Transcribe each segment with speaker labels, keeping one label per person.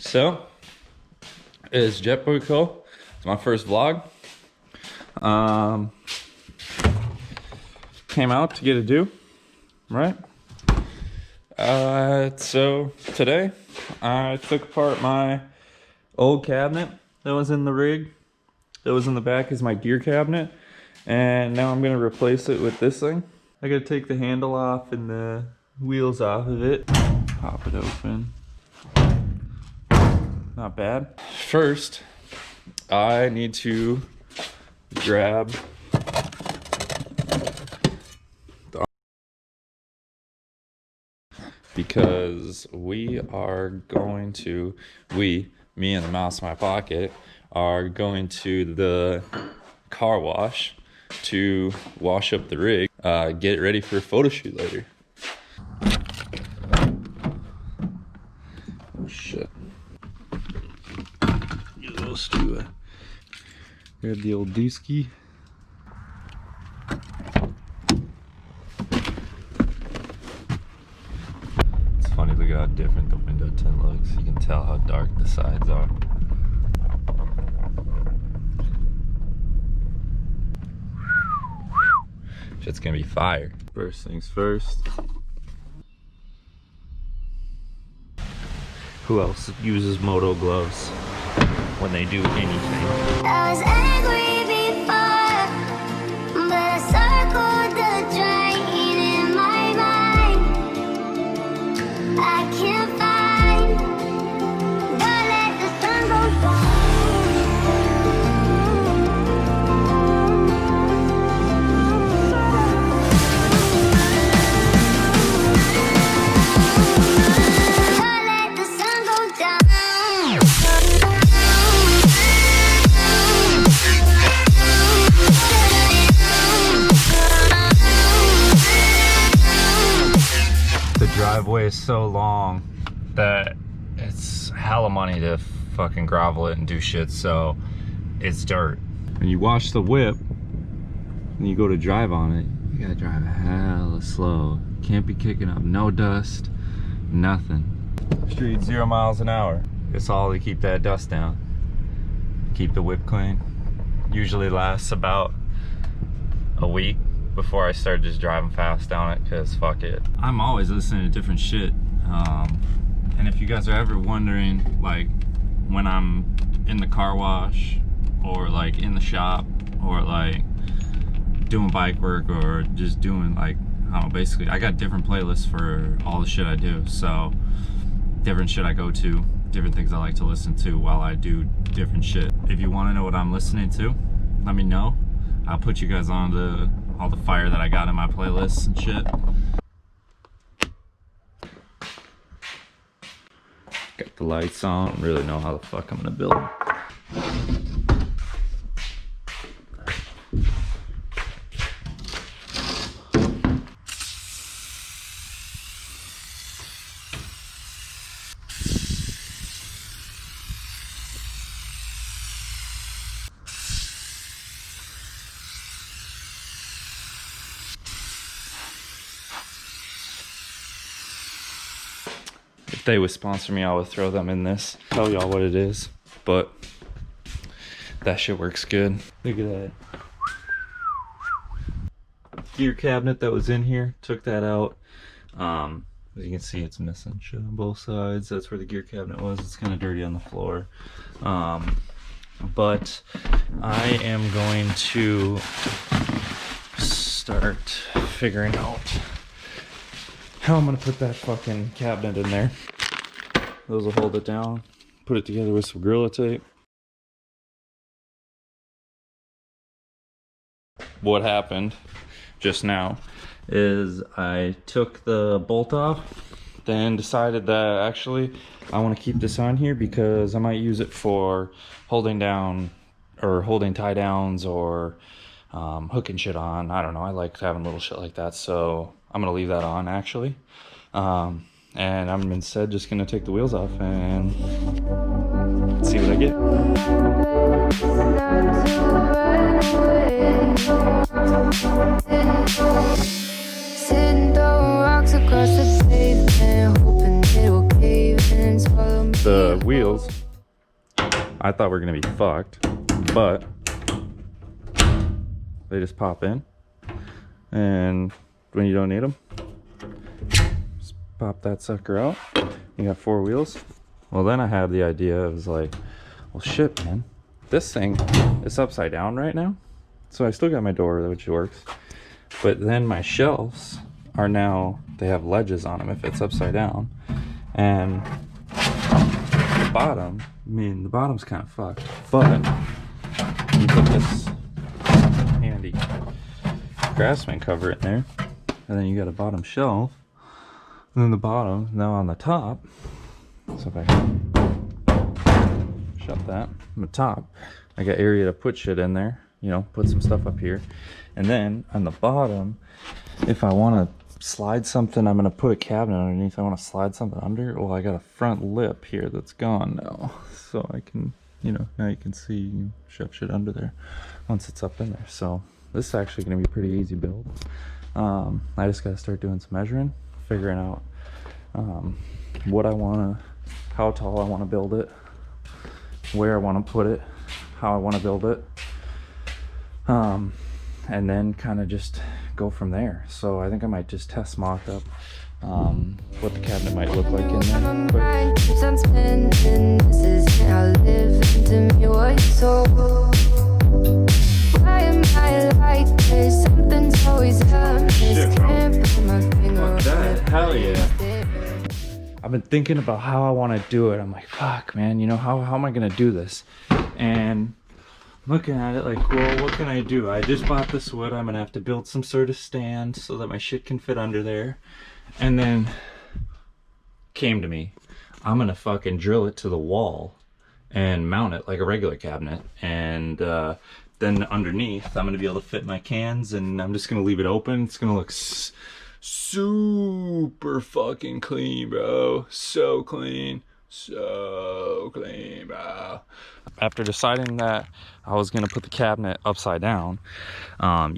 Speaker 1: So, it's JetBoyCo. It's my first vlog. Came out to get a do, right? So today I took apart my old cabinet that was in the rig. That was in the back is my gear cabinet, and now I'm gonna replace it with this thing. I gotta take the handle off and the wheels off of it. Pop it open. Not bad. First, I need to grab the, because we are going to, me and the mouse in my pocket, are going to the car wash to wash up the rig, get ready for a photo shoot later. Oh shit. Get those two. Grab the old dooski. It's funny, look at how different the window tint looks. You can tell how dark the sides are. Shit's gonna be fire. First things first. Who else uses Moto gloves when they do anything?
Speaker 2: I was angry before, but I circled the drain in my mind. I can't find, don't let the sun go down. Don't let the sun go down.
Speaker 1: The driveway is so long that it's hella money to fucking gravel it and do shit, so it's dirt. When you wash the whip and you go to drive on it, you gotta drive hella slow. Can't be kicking up no dust, nothing. Street 0 miles an hour. It's all to keep that dust down. Keep the whip clean. Usually lasts about a week before I start just driving fast down it, because fuck it. I'm always listening to different shit. And if you guys are ever wondering, like, when I'm in the car wash, or like in the shop, or like doing bike work, or just doing like, I don't know, basically, I got different playlists for all the shit I do. So, different shit I go to, different things I like to listen to while I do different shit. If you want to know what I'm listening to, let me know. I'll put you guys on to all the fire that I got in my playlists and shit. Got the lights on. I don't really know how the fuck I'm gonna build. If they would sponsor me, I would throw them in this. Tell y'all what it is, but that shit works good. Look at that. Gear cabinet that was in here, took that out. As you can see, it's missing shit on both sides. That's where the gear cabinet was. It's kind of dirty on the floor. But I am going to start figuring out how I'm gonna put that fucking cabinet in there. Those will hold it down. Put it together with some Gorilla Tape. What happened just now is I took the bolt off, then decided that actually I want to keep this on here because I might use it for holding down or holding tie downs or hooking shit on. I don't know, I like having little shit like that, so I'm gonna leave that on actually. And I'm instead just gonna take the wheels off and see what I get. Sitting throwing rocks across the pavement, hoping it will cave in. the wheels, I thought we were gonna be fucked, but they just pop in, and when you don't need them, just pop that sucker out. You got 4 wheels. Well, then I had the idea, it was like, well shit, man, this thing is upside down right now. So I still got my door, which works, but then my shelves are now, they have ledges on them if it's upside down, and the bottom, I mean, the bottom's kind of fucked, but you put this handy grassman cover in there, and then you got a bottom shelf, and then the bottom, now on the top, so if I shut that, on the top, I got area to put shit in there, you know, put some stuff up here, and then on the bottom, if I want to slide something, I'm gonna put a cabinet underneath. I want to slide something under. Well, I got a front lip here that's gone now, so I can, you know, now you can see, you can shove shit under there once it's up in there. So this is actually gonna be a pretty easy build. I just gotta start doing some measuring, figuring out what I want to, how tall I want to build it, where I want to put it, how I want to build it, and then kind of just go from there. So I think I might just test mock up what the cabinet might look like in there. Hell yeah. I've been thinking about how I want to do it. I'm like, fuck, man, you know, how am I gonna do this? And looking at it like, well, what can I do? I just bought this wood. I'm gonna have to build some sort of stand so that my shit can fit under there. And then came to me, I'm gonna fucking drill it to the wall and mount it like a regular cabinet. And then underneath, I'm gonna be able to fit my cans, and I'm just gonna leave it open. It's gonna look super fucking clean, bro. So clean. So clean, bro. After deciding that I was gonna put the cabinet upside down,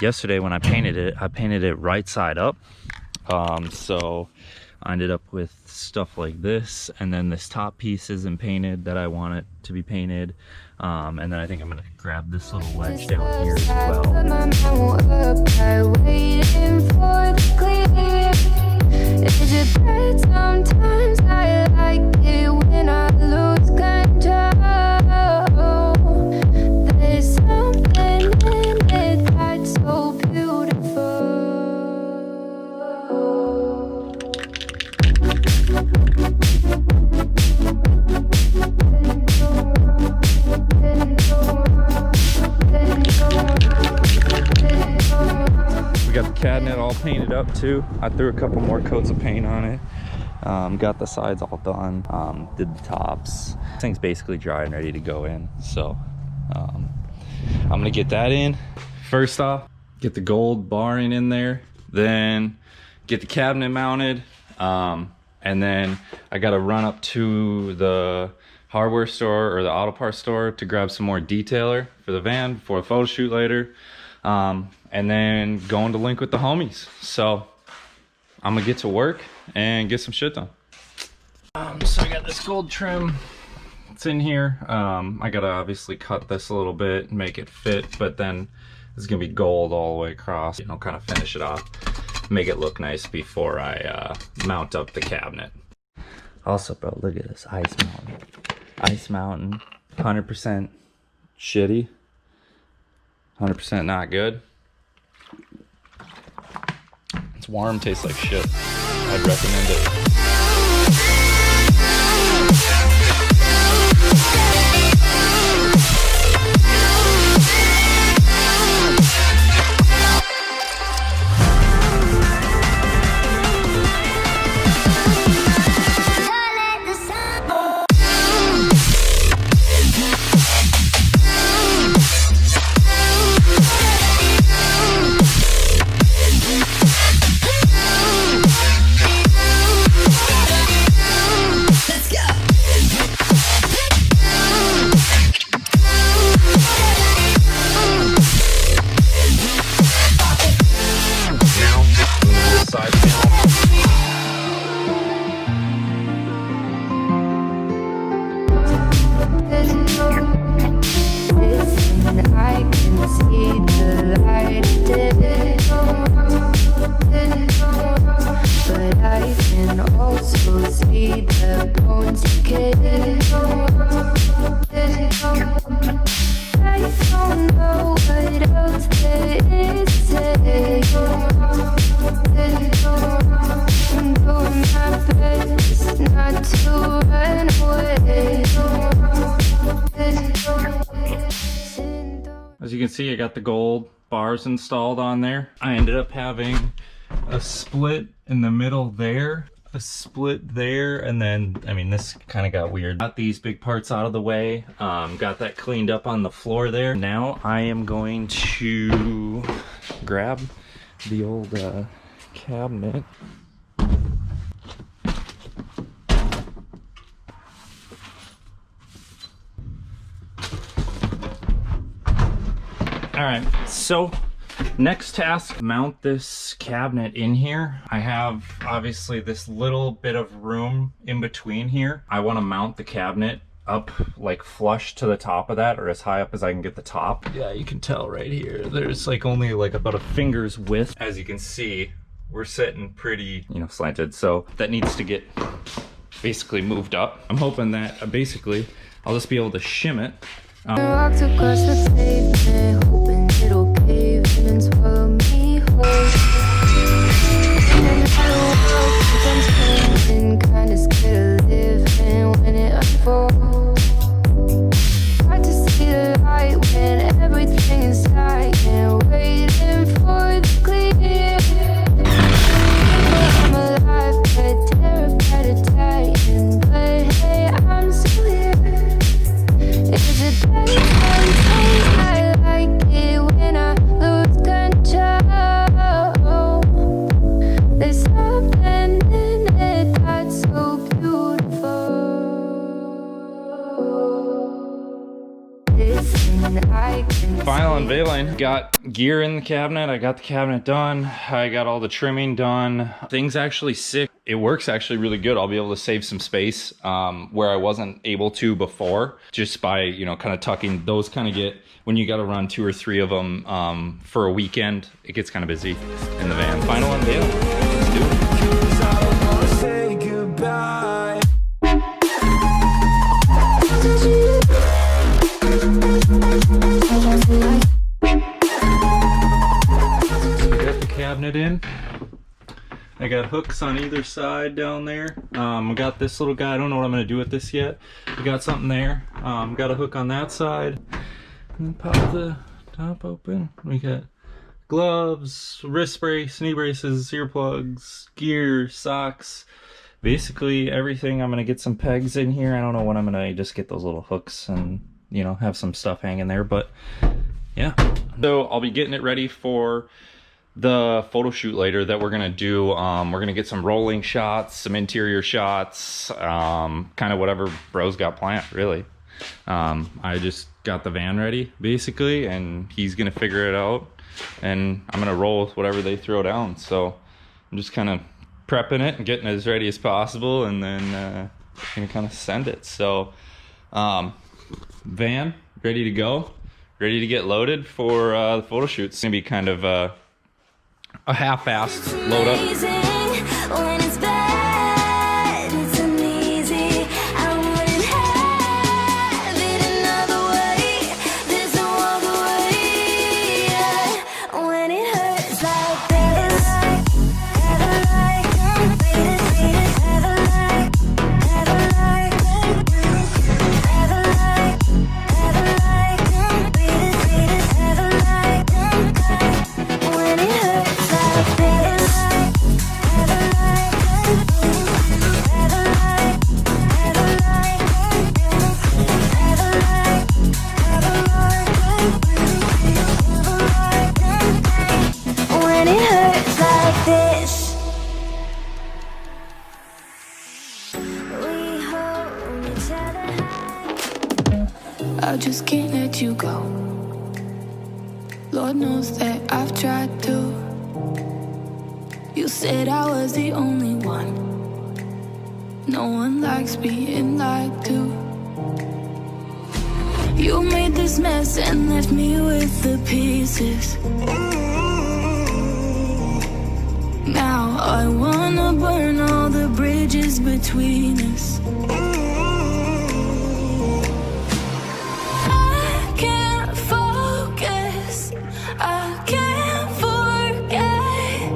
Speaker 1: yesterday when I painted it right side up. So I ended up with stuff like this, and then this top piece isn't painted that I want it to be painted. And then I think I'm gonna grab this little wedge down here as well. Is it bad sometimes? I like it when I lose control. There's something in it that's so beautiful. We got the cabinet all painted up too. I threw a couple more coats of paint on it. Got the sides all done. Did the tops. This thing's basically dry and ready to go in. So I'm gonna get that in. First off, get the gold barring in there. Then get the cabinet mounted. And then I gotta run up to the hardware store or the auto parts store to grab some more detailer for the van for a photo shoot later. And then going to link with the homies. So I'm gonna get to work and get some shit done. So I got this gold trim. It's in here. I gotta obviously cut this a little bit and make it fit, but then it's gonna be gold all the way across. You know, kind of finish it off, make it look nice before I mount up the cabinet. Also, bro, look at this ice mountain. Ice mountain, 100% shitty, 100% not good. It's warm, tastes like shit. I'd recommend it. As you can see, I got the gold bars installed on there. I ended up having a split in the middle there, a split there, and then, I mean, this kind of got weird. Got these big parts out of the way, got that cleaned up on the floor there. Now I am going to grab the old cabinet. All right, so next task, mount this cabinet in here. I have obviously this little bit of room in between here. I want to mount the cabinet up like flush to the top of that, or as high up as I can get the top. Yeah, you can tell right here, there's like only like about a finger's width. As you can see, we're sitting pretty, you know, slanted. So that needs to get basically moved up. I'm hoping that basically I'll just be able to shim it.
Speaker 3: Walked across the pavement, hoping it'll cave in and swallow me whole. And I don't keep on spinning, kinda scared of living when it unfolds. Hard to see the light when everything is lying, waiting for the clear. I'm alive, but terrified of dying, but hey, I'm still here. Is it better sometimes? I like it when I lose control. There's something in it that's so beautiful. Listen, I can
Speaker 1: Final unveiling. Got gear in the cabinet. I got the cabinet done. I got all the trimming done. Thing's actually sick. It works actually really good. I'll be able to save some space where I wasn't able to before, just by, you know, kind of tucking. Those kind of get, when you got to run 2 or 3 of them for a weekend, it gets kind of busy in the van. Final unveiling. Let's do it. Got the cabinet in. I got hooks on either side down there. I got this little guy. I don't know what I'm gonna do with this yet. I got something there. Got a hook on that side. And then pop the top open. We got gloves, wrist brace, knee braces, earplugs, gear, socks. Basically everything. I'm gonna get some pegs in here. I don't know when I'm gonna just get those little hooks and, you know, have some stuff hanging there, but yeah. So I'll be getting it ready for the photo shoot later that we're gonna do. We're gonna get some rolling shots, some interior shots, kind of whatever bro's got planned, really. I just got the van ready basically, and he's gonna figure it out, and I'm gonna roll with whatever they throw down. So I'm just kind of prepping it and getting it as ready as possible, and then gonna kind of send it. So van ready to go, ready to get loaded for the photo shoot. It's gonna be kind of a half-assed load up.
Speaker 2: When it's bad, it's uneasy. I wouldn't have it another way. There's no other way. Yeah. When it hurts like this, ever like, ever like, ever like, ever like, ever like, ever like, when it hurts like this. When it hurts like this, we hold each other high.
Speaker 3: I just can't let you go. Lord knows that I've tried to. You said I was the only one. No one likes being lied to. You made this mess and left me with the pieces. Now I wanna burn all the bridges between us. I can't focus, I can't forget.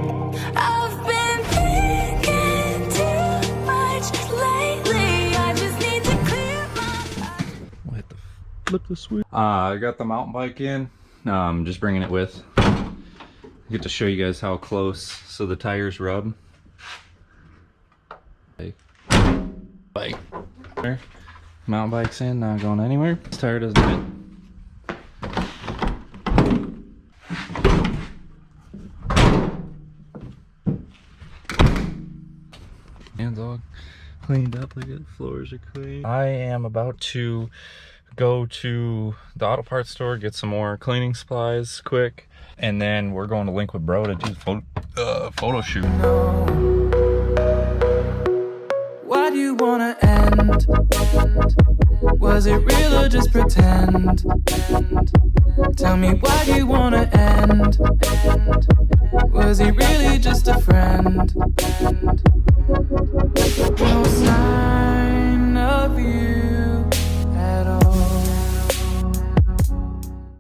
Speaker 3: I've been thinking too much lately. I just need to clear my
Speaker 1: We'll hit the flip the switch. I got the mountain bike in. just bringing it with. I get to show you guys how close so the tires rub. Bike. Mountain bike's in, not going anywhere. This tire doesn't fit. Hands all cleaned up, look at the floors are clean. I am about to go to the auto parts store, get some more cleaning supplies quick, and then we're going to link with bro to do the photo shoot.
Speaker 4: Why do you wanna end? Was it real or just pretend? Tell me, why do you wanna end? Was he really just a friend? No sign of you.